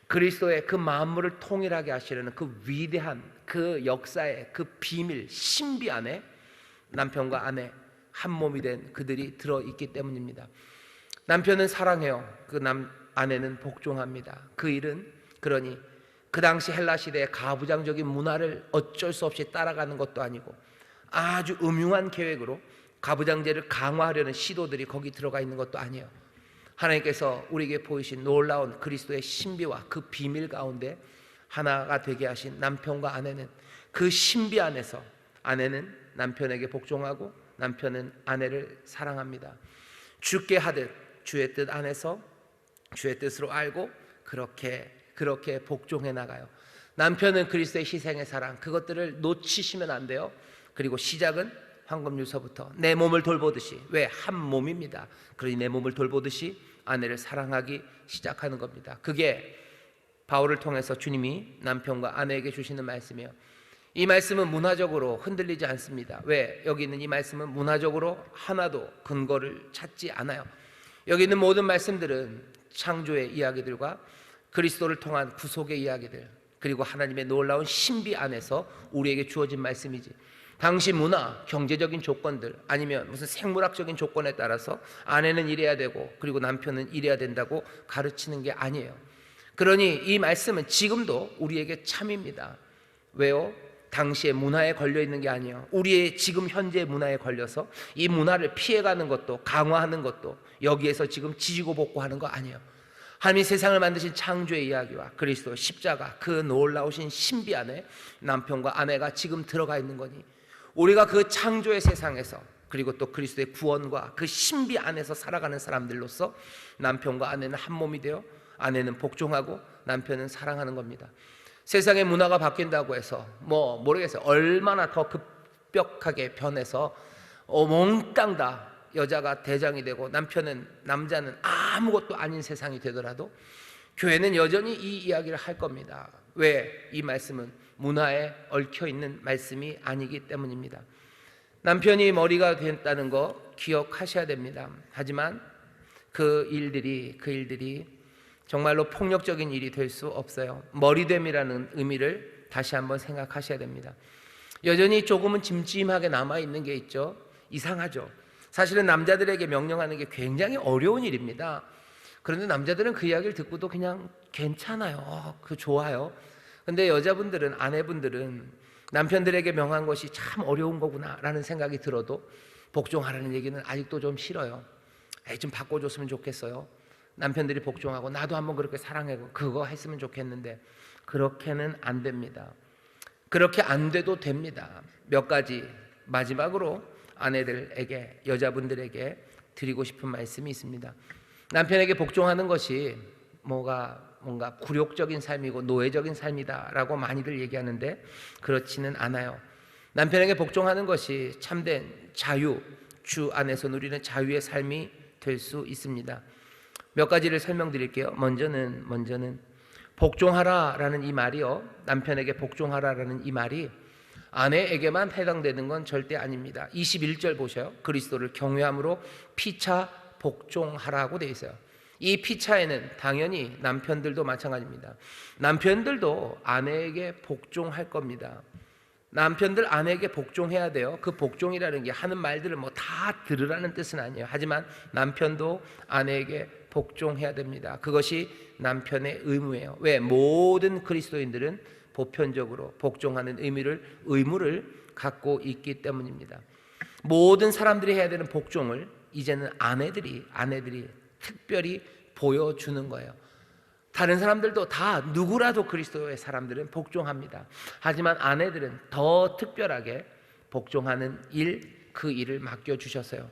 그리스도의 그 만물을 통일하게 하시려는 그 위대한 그 역사의 그 비밀, 신비 안에 남편과 아내 한 몸이 된 그들이 들어있기 때문입니다. 남편은 사랑해요. 아내는 복종합니다. 그 일은 그러니 그 당시 헬라 시대의 가부장적인 문화를 어쩔 수 없이 따라가는 것도 아니고 아주 음흉한 계획으로 가부장제를 강화하려는 시도들이 거기 들어가 있는 것도 아니에요. 하나님께서 우리에게 보이신 놀라운 그리스도의 신비와 그 비밀 가운데 하나가 되게 하신 남편과 아내는 그 신비 안에서 아내는 남편에게 복종하고 남편은 아내를 사랑합니다. 주께 하듯 주의 뜻 안에서 주의 뜻으로 알고 그렇게 복종해 나가요. 남편은 그리스도의 희생의 사랑, 그것들을 놓치시면 안 돼요. 그리고 시작은 황금유서부터 내 몸을 돌보듯이, 왜? 한 몸입니다. 그러니 내 몸을 돌보듯이 아내를 사랑하기 시작하는 겁니다. 그게 바울을 통해서 주님이 남편과 아내에게 주시는 말씀이에요. 이 말씀은 문화적으로 흔들리지 않습니다. 왜? 여기 있는 이 말씀은 문화적으로 하나도 근거를 찾지 않아요. 여기 있는 모든 말씀들은 창조의 이야기들과 그리스도를 통한 구속의 이야기들, 그리고 하나님의 놀라운 신비 안에서 우리에게 주어진 말씀이지, 당시 문화, 경제적인 조건들, 아니면 무슨 생물학적인 조건에 따라서 아내는 이래야 되고 그리고 남편은 이래야 된다고 가르치는 게 아니에요. 그러니 이 말씀은 지금도 우리에게 참입니다. 왜요? 당시의 문화에 걸려 있는 게 아니에요. 우리의 지금 현재 문화에 걸려서 이 문화를 피해가는 것도, 강화하는 것도, 여기에서 지금 지지고 볶고하는 거 아니에요. 하나님이 세상을 만드신 창조의 이야기와 그리스도 십자가, 그 놀라우신 신비 안에 남편과 아내가 지금 들어가 있는 거니, 우리가 그 창조의 세상에서, 그리고 또 그리스도의 구원과 그 신비 안에서 살아가는 사람들로서 남편과 아내는 한 몸이 되어 아내는 복종하고 남편은 사랑하는 겁니다. 세상의 문화가 바뀐다고 해서 모르겠어요. 얼마나 더 급격하게 변해서 몽땅 다 여자가 대장이 되고 남자는 아무것도 아닌 세상이 되더라도 교회는 여전히 이 이야기를 할 겁니다. 왜? 이 말씀은 문화에 얽혀 있는 말씀이 아니기 때문입니다. 남편이 머리가 됐다는 거 기억하셔야 됩니다. 하지만 그 일들이 정말로 폭력적인 일이 될 수 없어요. 머리됨이라는 의미를 다시 한번 생각하셔야 됩니다. 여전히 조금은 찜찜하게 남아있는 게 있죠. 이상하죠. 사실은 남자들에게 명령하는 게 굉장히 어려운 일입니다. 그런데 남자들은 그 이야기를 듣고도 그냥 괜찮아요. 그 좋아요. 근데 여자분들은, 아내분들은 남편들에게 명한 것이 참 어려운 거구나 라는 생각이 들어도 복종하라는 얘기는 아직도 좀 싫어요. 좀 바꿔줬으면 좋겠어요. 남편들이 복종하고 나도 한번 그렇게 사랑하고 그거 했으면 좋겠는데 그렇게는 안 됩니다. 그렇게 안 돼도 됩니다. 몇 가지 마지막으로 아내들에게, 여자분들에게 드리고 싶은 말씀이 있습니다. 남편에게 복종하는 것이 뭔가 굴욕적인 삶이고 노예적인 삶이다라고 많이들 얘기하는데 그렇지는 않아요. 남편에게 복종하는 것이 참된 자유, 주 안에서 누리는 자유의 삶이 될 수 있습니다. 몇 가지를 설명드릴게요. 먼저는 복종하라라는 이 말이요, 남편에게 복종하라라는 이 말이 아내에게만 해당되는 건 절대 아닙니다. 21절 보셔요. 그리스도를 경외함으로 피차 복종하라고 되어 있어요. 이 피차에는 당연히 남편들도 마찬가지입니다. 남편들도 아내에게 복종할 겁니다. 남편들 아내에게 복종해야 돼요. 그 복종이라는 게 하는 말들을 뭐 다 들으라는 뜻은 아니에요. 하지만 남편도 아내에게 복종해야 됩니다. 그것이 남편의 의무예요. 왜? 모든 그리스도인들은 보편적으로 복종하는 의무를 갖고 있기 때문입니다. 모든 사람들이 해야 되는 복종을 이제는 아내들이 특별히 보여주는 거예요. 다른 사람들도 다 누구라도 그리스도의 사람들은 복종합니다. 하지만 아내들은 더 특별하게 복종하는 그 일을 맡겨주셨어요.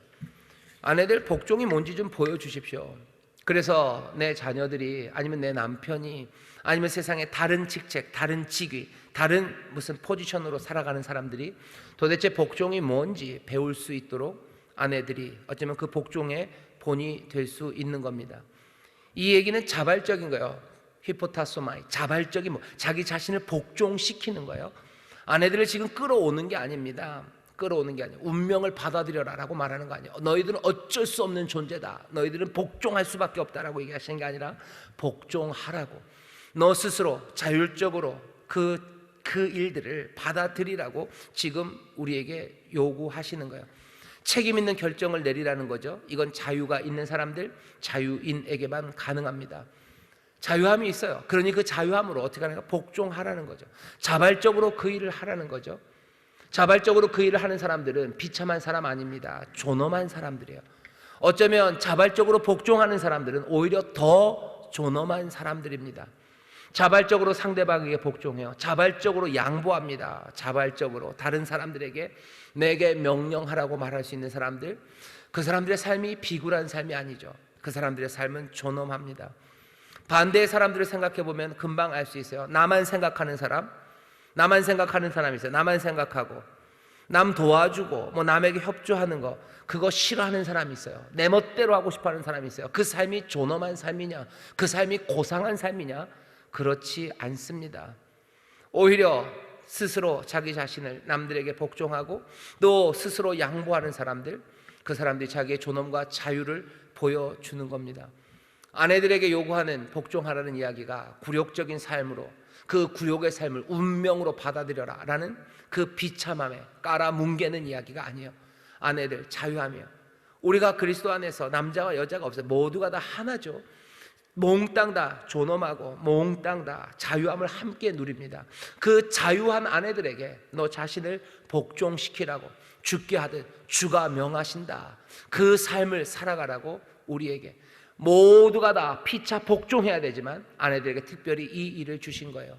아내들 복종이 뭔지 좀 보여주십시오. 그래서 내 자녀들이, 아니면 내 남편이, 아니면 세상에 다른 직책, 다른 직위, 다른 무슨 포지션으로 살아가는 사람들이 도대체 복종이 뭔지 배울 수 있도록 아내들이 어쩌면 그 복종의 본이 될 수 있는 겁니다. 이 얘기는 자발적인 거예요. 히포타소마이, 자발적인 자기 자신을 복종시키는 거예요. 아내들을 지금 끌어오는 게 아닙니다. 끌어오는 게 아니에요. 운명을 받아들여라 라고 말하는 거 아니에요. 너희들은 어쩔 수 없는 존재다, 너희들은 복종할 수밖에 없다라고 얘기하시는 게 아니라 복종하라고, 너 스스로 자율적으로 그 일들을 받아들이라고 지금 우리에게 요구하시는 거예요. 책임 있는 결정을 내리라는 거죠. 이건 자유가 있는 사람들, 자유인에게만 가능합니다. 자유함이 있어요. 그러니 그 자유함으로 어떻게 하는가? 복종하라는 거죠. 자발적으로 그 일을 하라는 거죠. 자발적으로 그 일을 하는 사람들은 비참한 사람 아닙니다. 존엄한 사람들이에요. 어쩌면 자발적으로 복종하는 사람들은 오히려 더 존엄한 사람들입니다. 자발적으로 상대방에게 복종해요. 자발적으로 양보합니다. 자발적으로 다른 사람들에게 내게 명령하라고 말할 수 있는 사람들, 그 사람들의 삶이 비굴한 삶이 아니죠. 그 사람들의 삶은 존엄합니다. 반대의 사람들을 생각해 보면 금방 알 수 있어요. 나만 생각하는 사람이 있어요. 나만 생각하고 남 도와주고 남에게 협조하는 거, 그거 싫어하는 사람이 있어요. 내 멋대로 하고 싶어하는 사람이 있어요. 그 삶이 존엄한 삶이냐? 그 삶이 고상한 삶이냐? 그렇지 않습니다. 오히려 스스로 자기 자신을 남들에게 복종하고 또 스스로 양보하는 사람들, 그 사람들이 자기의 존엄과 자유를 보여주는 겁니다. 아내들에게 요구하는 복종하라는 이야기가 굴욕적인 삶으로, 그 굴욕의 삶을 운명으로 받아들여라 라는 그 비참함에 깔아뭉개는 이야기가 아니에요. 아내들 자유하며, 우리가 그리스도 안에서 남자와 여자가 없어요. 모두가 다 하나죠. 몽땅 다 존엄하고 몽땅 다 자유함을 함께 누립니다. 그 자유한 아내들에게 너 자신을 복종시키라고, 죽게 하듯 주가 명하신다. 그 삶을 살아가라고 우리에게, 모두가 다 피차 복종해야 되지만 아내들에게 특별히 이 일을 주신 거예요.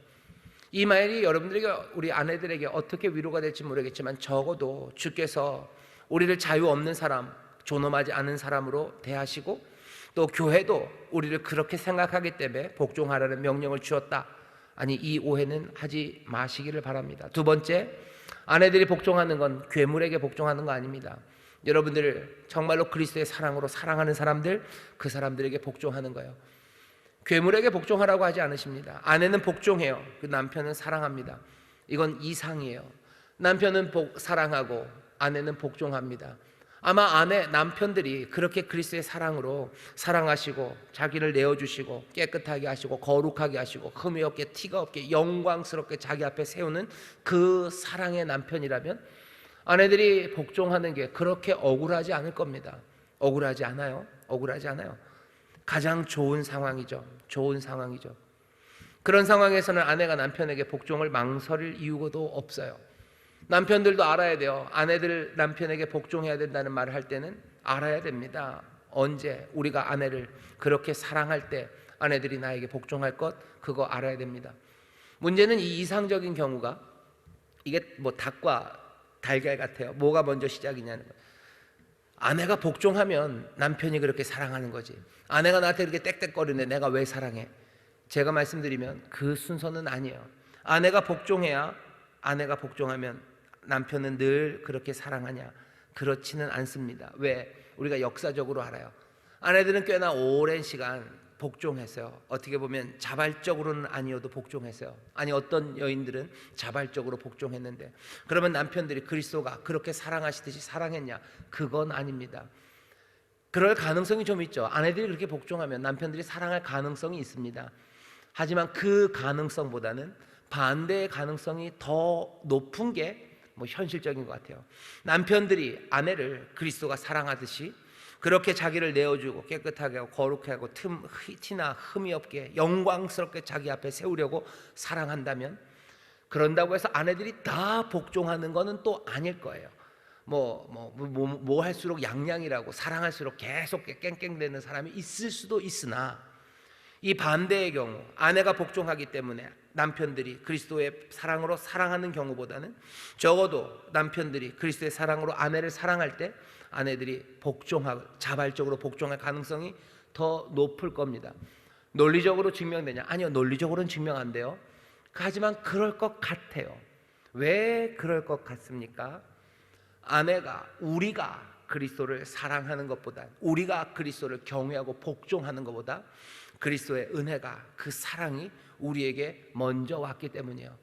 이 말이 여러분들에게, 우리 아내들에게 어떻게 위로가 될지 모르겠지만 적어도 주께서 우리를 자유 없는 사람, 존엄하지 않은 사람으로 대하시고 또 교회도 우리를 그렇게 생각하기 때문에 복종하라는 명령을 주었다. 아니, 이 오해는 하지 마시기를 바랍니다. 두 번째, 아내들이 복종하는 건 괴물에게 복종하는 거 아닙니다. 여러분들 정말로 그리스도의 사랑으로 사랑하는 사람들, 그 사람들에게 복종하는 거예요. 괴물에게 복종하라고 하지 않으십니다. 아내는 복종해요. 그 남편은 사랑합니다. 이건 이상이에요. 남편은 사랑하고 아내는 복종합니다. 아마 남편들이 그렇게 그리스도의 사랑으로 사랑하시고 자기를 내어주시고 깨끗하게 하시고 거룩하게 하시고 흠이 없게 티가 없게 영광스럽게 자기 앞에 세우는 그 사랑의 남편이라면 아내들이 복종하는 게 그렇게 억울하지 않을 겁니다. 억울하지 않아요. 억울하지 않아요. 가장 좋은 상황이죠. 좋은 상황이죠. 그런 상황에서는 아내가 남편에게 복종을 망설일 이유도 없어요. 남편들도 알아야 돼요. 아내들 남편에게 복종해야 된다는 말을 할 때는 알아야 됩니다. 언제 우리가 아내를 그렇게 사랑할 때 아내들이 나에게 복종할 것, 그거 알아야 됩니다. 문제는 이 이상적인 경우가 이게 뭐 닭과 달걀 같아요. 뭐가 먼저 시작이냐는 거예요. 아내가 복종하면 남편이 그렇게 사랑하는 거지. 아내가 나한테 이렇게 떽떽거리는데 내가 왜 사랑해? 제가 말씀드리면 그 순서는 아니에요. 아내가 복종하면 남편은 늘 그렇게 사랑하냐? 그렇지는 않습니다. 왜? 우리가 역사적으로 알아요. 아내들은 꽤나 오랜 시간 복종했어요. 어떻게 보면 자발적으로는 아니어도 복종했어요. 아니 어떤 여인들은 자발적으로 복종했는데, 그러면 남편들이 그리스도가 그렇게 사랑하시듯이 사랑했냐? 그건 아닙니다. 그럴 가능성이 좀 있죠. 아내들이 그렇게 복종하면 남편들이 사랑할 가능성이 있습니다. 하지만 그 가능성보다는 반대의 가능성이 더 높은 게 현실적인 것 같아요. 남편들이 아내를 그리스도가 사랑하듯이 그렇게 자기를 내어주고 깨끗하게 하고 거룩하게 하고 티나 흠이 없게 영광스럽게 자기 앞에 세우려고 사랑한다면, 그런다고 해서 아내들이 다 복종하는 것은 또 아닐 거예요. 뭐 할수록 양양이라고 사랑할수록 계속 깽깽대는 사람이 있을 수도 있으나, 이 반대의 경우 아내가 복종하기 때문에 남편들이 그리스도의 사랑으로 사랑하는 경우보다는 적어도 남편들이 그리스도의 사랑으로 아내를 사랑할 때 아내들이 자발적으로 복종할 가능성이 더 높을 겁니다. 논리적으로 증명되냐? 아니요, 논리적으로는 증명 안 돼요. 하지만 그럴 것 같아요. 왜 그럴 것 같습니까? 우리가 그리스도를 사랑하는 것보다, 우리가 그리스도를 경외하고 복종하는 것보다 그리스도의 은혜가, 그 사랑이 우리에게 먼저 왔기 때문이에요.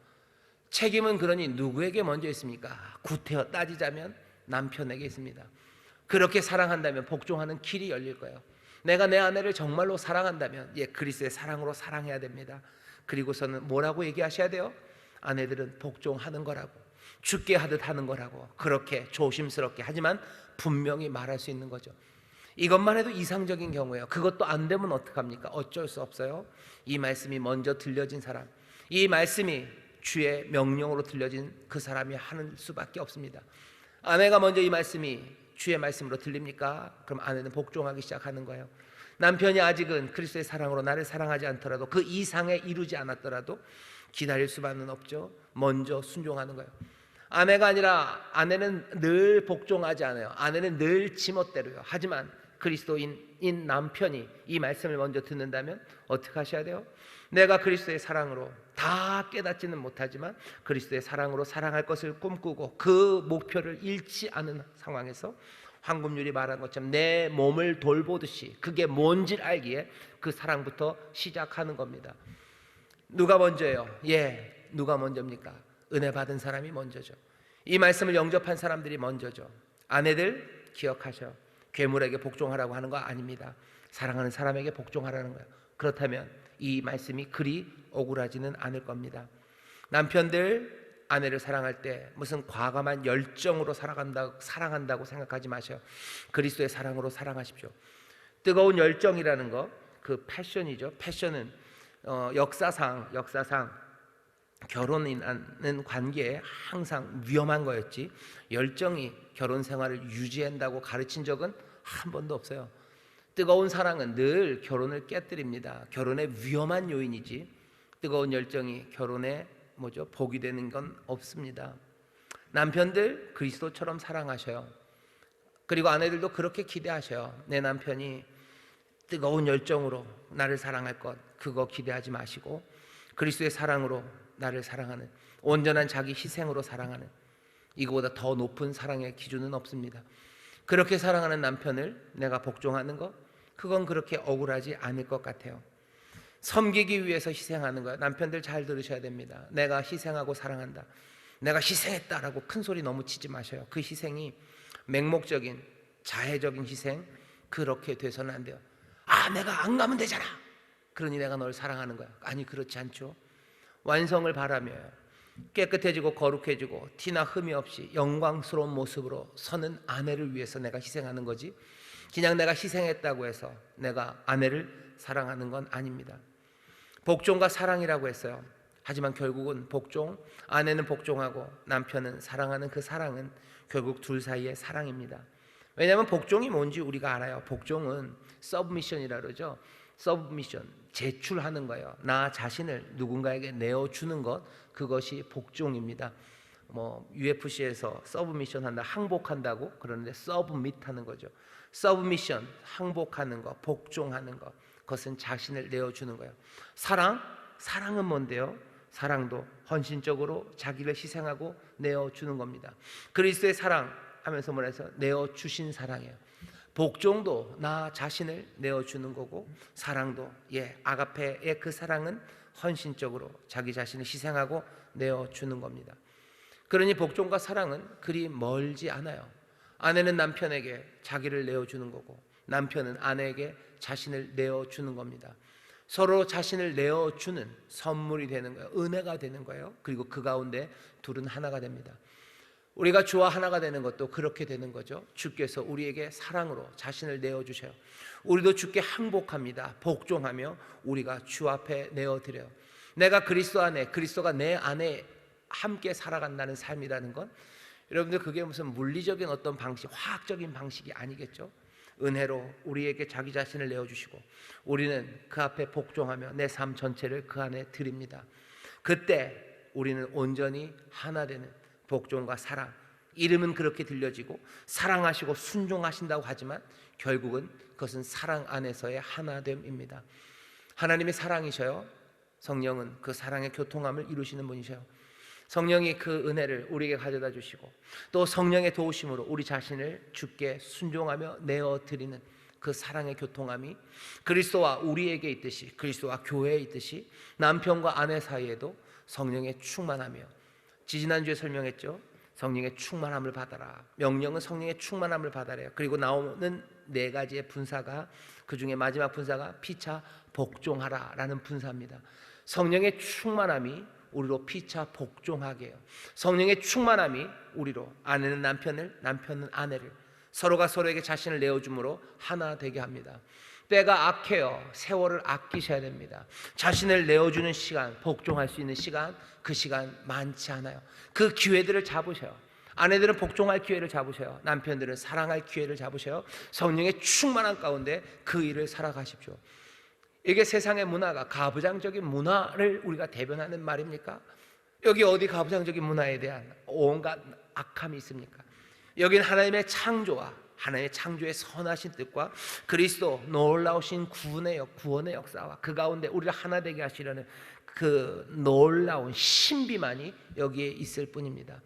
책임은 그러니 누구에게 먼저 있습니까? 구태여 따지자면 남편에게 있습니다. 그렇게 사랑한다면 복종하는 길이 열릴 거예요. 내가 내 아내를 정말로 사랑한다면 그리스도의 사랑으로 사랑해야 됩니다. 그리고서는 뭐라고 얘기하셔야 돼요? 아내들은 복종하는 거라고, 죽게 하듯 하는 거라고, 그렇게 조심스럽게 하지만 분명히 말할 수 있는 거죠. 이것만 해도 이상적인 경우예요. 그것도 안 되면 어떡합니까? 어쩔 수 없어요. 이 말씀이 먼저 들려진 사람, 이 말씀이 주의 명령으로 들려진 그 사람이 하는 수밖에 없습니다. 아내가 먼저 이 말씀이 주의 말씀으로 들립니까? 그럼 아내는 복종하기 시작하는 거예요. 남편이 아직은 그리스도의 사랑으로 나를 사랑하지 않더라도, 그 이상에 이루지 않았더라도 기다릴 수만은 없죠. 먼저 순종하는 거예요. 아내는 늘 복종하지 않아요. 아내는 늘 지멋대로요. 하지만 그리스도인 남편이 이 말씀을 먼저 듣는다면 어떻게 하셔야 돼요? 내가 그리스도의 사랑으로 다 깨닫지는 못하지만 그리스도의 사랑으로 사랑할 것을 꿈꾸고 그 목표를 잃지 않은 상황에서 황금률이 말한 것처럼 내 몸을 돌보듯이 그게 뭔지를 알기에 그 사랑부터 시작하는 겁니다. 누가 먼저예요? 누가 먼저입니까? 은혜 받은 사람이 먼저죠. 이 말씀을 영접한 사람들이 먼저죠. 아내들 기억하셔. 괴물에게 복종하라고 하는 거 아닙니다. 사랑하는 사람에게 복종하라는 거예요. 그렇다면 이 말씀이 그리 억울하지는 않을 겁니다. 남편들 아내를 사랑할 때 무슨 과감한 열정으로 사랑한다고 생각하지 마셔. 그리스도의 사랑으로 사랑하십시오. 뜨거운 열정이라는 거, 그 패션이죠. 패션은 역사상 결혼이라는 관계에 항상 위험한 거였지, 열정이 결혼 생활을 유지한다고 가르친 적은 한 번도 없어요. 뜨거운 사랑은 늘 결혼을 깨뜨립니다. 결혼의 위험한 요인이지 뜨거운 열정이 결혼에 복이 되는 건 없습니다. 남편들 그리스도처럼 사랑하셔요. 그리고 아내들도 그렇게 기대하셔요. 내 남편이 뜨거운 열정으로 나를 사랑할 것, 그거 기대하지 마시고 그리스도의 사랑으로 나를 사랑하는, 온전한 자기 희생으로 사랑하는, 이거보다 더 높은 사랑의 기준은 없습니다. 그렇게 사랑하는 남편을 내가 복종하는 것, 그건 그렇게 억울하지 않을 것 같아요. 섬기기 위해서 희생하는 거예요. 남편들 잘 들으셔야 됩니다. 내가 희생하고 사랑한다, 내가 희생했다라고 큰 소리 너무 치지 마셔요. 그 희생이 맹목적인 자해적인 희생, 그렇게 돼서는 안 돼요. 아, 내가 안 가면 되잖아, 그러니 내가 널 사랑하는 거야. 아니, 그렇지 않죠. 완성을 바라며요. 깨끗해지고 거룩해지고 티나 흠이 없이 영광스러운 모습으로 서는 아내를 위해서 내가 희생하는 거지, 그냥 내가 희생했다고 해서 내가 아내를 사랑하는 건 아닙니다. 복종과 사랑이라고 했어요. 하지만 결국은 복종, 아내는 복종하고 남편은 사랑하는 그 사랑은 결국 둘 사이의 사랑입니다. 왜냐하면 복종이 뭔지 우리가 알아요. 복종은 서브미션이라 그러죠. 서브미션, 제출하는 거예요. 나 자신을 누군가에게 내어주는 것, 그것이 복종입니다. UFC에서 서브미션 한다, 항복한다고 그러는데 서브밋 하는 거죠. 서브미션, 항복하는 것, 복종하는 것, 그것은 자신을 내어주는 거예요. 사랑은 뭔데요? 사랑도 헌신적으로 자기를 희생하고 내어주는 겁니다. 그리스도의 사랑 하면서 뭐라 해서 내어주신 사랑이에요. 복종도 나 자신을 내어주는 거고, 사랑도 아가페의 그 사랑은 헌신적으로 자기 자신을 희생하고 내어주는 겁니다. 그러니 복종과 사랑은 그리 멀지 않아요. 아내는 남편에게 자기를 내어주는 거고, 남편은 아내에게 자신을 내어주는 겁니다. 서로 자신을 내어주는 선물이 되는 거예요. 은혜가 되는 거예요. 그리고 그 가운데 둘은 하나가 됩니다. 우리가 주와 하나가 되는 것도 그렇게 되는 거죠. 주께서 우리에게 사랑으로 자신을 내어주셔요. 우리도 주께 항복합니다. 복종하며 우리가 주 앞에 내어드려요. 내가 그리스도 안에, 그리스도가 내 안에 함께 살아간다는 삶이라는 건, 여러분들 그게 무슨 물리적인 어떤 방식, 화학적인 방식이 아니겠죠. 은혜로 우리에게 자기 자신을 내어주시고 우리는 그 앞에 복종하며 내 삶 전체를 그 안에 드립니다. 그때 우리는 온전히 하나 되는 복종과 사랑, 이름은 그렇게 들려지고 사랑하시고 순종하신다고 하지만 결국은 그것은 사랑 안에서의 하나됨입니다. 하나님이 사랑이셔요. 성령은 그 사랑의 교통함을 이루시는 분이셔요. 성령이 그 은혜를 우리에게 가져다 주시고 또 성령의 도우심으로 우리 자신을 주께 순종하며 내어드리는 그 사랑의 교통함이 그리스도와 우리에게 있듯이, 그리스도와 교회에 있듯이 남편과 아내 사이에도 성령의 충만하며, 지지난주에 설명했죠. 성령의 충만함을 받아라. 명령은 성령의 충만함을 받아래요. 그리고 나오는 네 가지의 분사가, 그 중에 마지막 분사가 피차 복종하라 라는 분사입니다. 성령의 충만함이 우리로 피차 복종하게 해요. 성령의 충만함이 우리로, 아내는 남편을, 남편은 아내를, 서로가 서로에게 자신을 내어줌으로 하나 되게 합니다. 때가 악해요. 세월을 아끼셔야 됩니다. 자신을 내어주는 시간, 복종할 수 있는 시간, 그 시간 많지 않아요. 그 기회들을 잡으셔요. 아내들은 복종할 기회를 잡으셔요. 남편들은 사랑할 기회를 잡으셔요. 성령의 충만한 가운데 그 일을 살아가십시오. 이게 세상의 문화가 가부장적인 문화를 우리가 대변하는 말입니까? 여기 어디 가부장적인 문화에 대한 온갖 악함이 있습니까? 여기는 하나님의 창조와 하나님의 창조의 선하신 뜻과 그리스도 놀라우신 구원의 역사와 그 가운데 우리를 하나 되게 하시려는 그 놀라운 신비만이 여기에 있을 뿐입니다.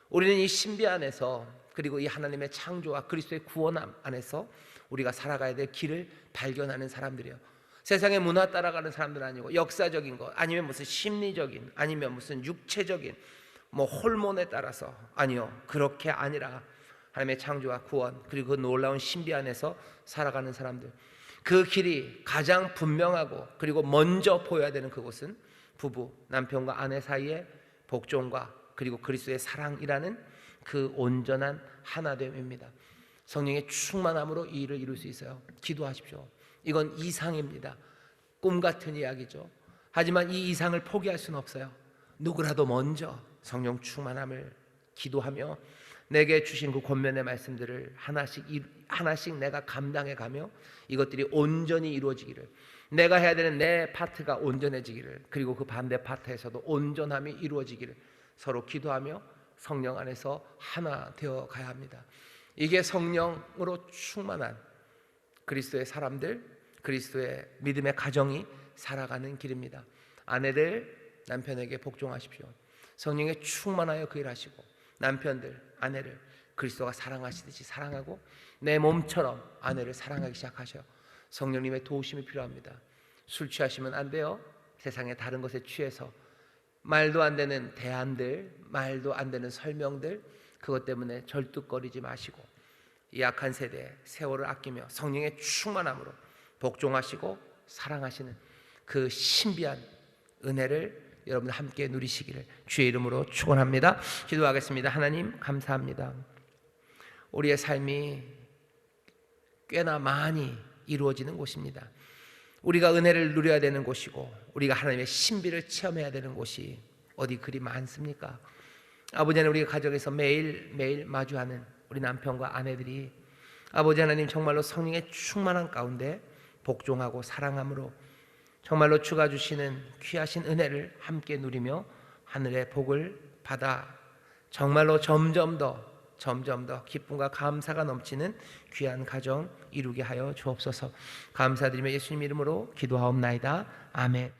우리는 이 신비 안에서, 그리고 이 하나님의 창조와 그리스도의 구원함 안에서 우리가 살아가야 될 길을 발견하는 사람들이에요. 세상의 문화 따라가는 사람들은 아니고, 역사적인 것 아니면 무슨 심리적인, 아니면 무슨 육체적인 호르몬에 따라서, 아니요, 그렇게 아니라 하나님의 창조와 구원, 그리고 그 놀라운 신비 안에서 살아가는 사람들, 그 길이 가장 분명하고 그리고 먼저 보여야 되는 그곳은 부부, 남편과 아내 사이의 복종과 그리고 그리스도의 사랑이라는 그 온전한 하나됨입니다. 성령의 충만함으로 이 일을 이룰 수 있어요. 기도하십시오. 이건 이상입니다. 꿈 같은 이야기죠. 하지만 이 이상을 포기할 수는 없어요. 누구라도 먼저 성령 충만함을 기도하며 내게 주신 그 권면의 말씀들을 하나씩 내가 감당해 가며 이것들이 온전히 이루어지기를, 내가 해야 되는 내 파트가 온전해지기를, 그리고 그 반대 파트에서도 온전함이 이루어지기를 서로 기도하며 성령 안에서 하나 되어 가야 합니다. 이게 성령으로 충만한 그리스도의 사람들, 그리스도의 믿음의 가정이 살아가는 길입니다. 아내들, 남편에게 복종하십시오. 성령에 충만하여 그 일하시고, 남편들, 아내를 그리스도가 사랑하시듯이 사랑하고 내 몸처럼 아내를 사랑하기 시작하셔. 성령님의 도우심이 필요합니다. 술 취하시면 안 돼요. 세상의 다른 것에 취해서 말도 안 되는 대안들, 말도 안 되는 설명들, 그것 때문에 절뚝거리지 마시고 이 약한 세대에 세월을 아끼며 성령의 충만함으로 복종하시고 사랑하시는 그 신비한 은혜를 여러분 함께 누리시기를 주의 이름으로 축원합니다. 기도하겠습니다. 하나님 감사합니다. 우리의 삶이 꽤나 많이 이루어지는 곳입니다. 우리가 은혜를 누려야 되는 곳이고 우리가 하나님의 신비를 체험해야 되는 곳이 어디 그리 많습니까? 아버지 하나님, 우리가 가정에서 매일매일 마주하는 우리 남편과 아내들이 아버지 하나님 정말로 성령의 충만한 가운데 복종하고 사랑함으로 정말로 주가 주시는 귀하신 은혜를 함께 누리며 하늘의 복을 받아 정말로 점점 더 기쁨과 감사가 넘치는 귀한 가정 이루게 하여 주옵소서. 감사드리며 예수님 이름으로 기도하옵나이다. 아멘.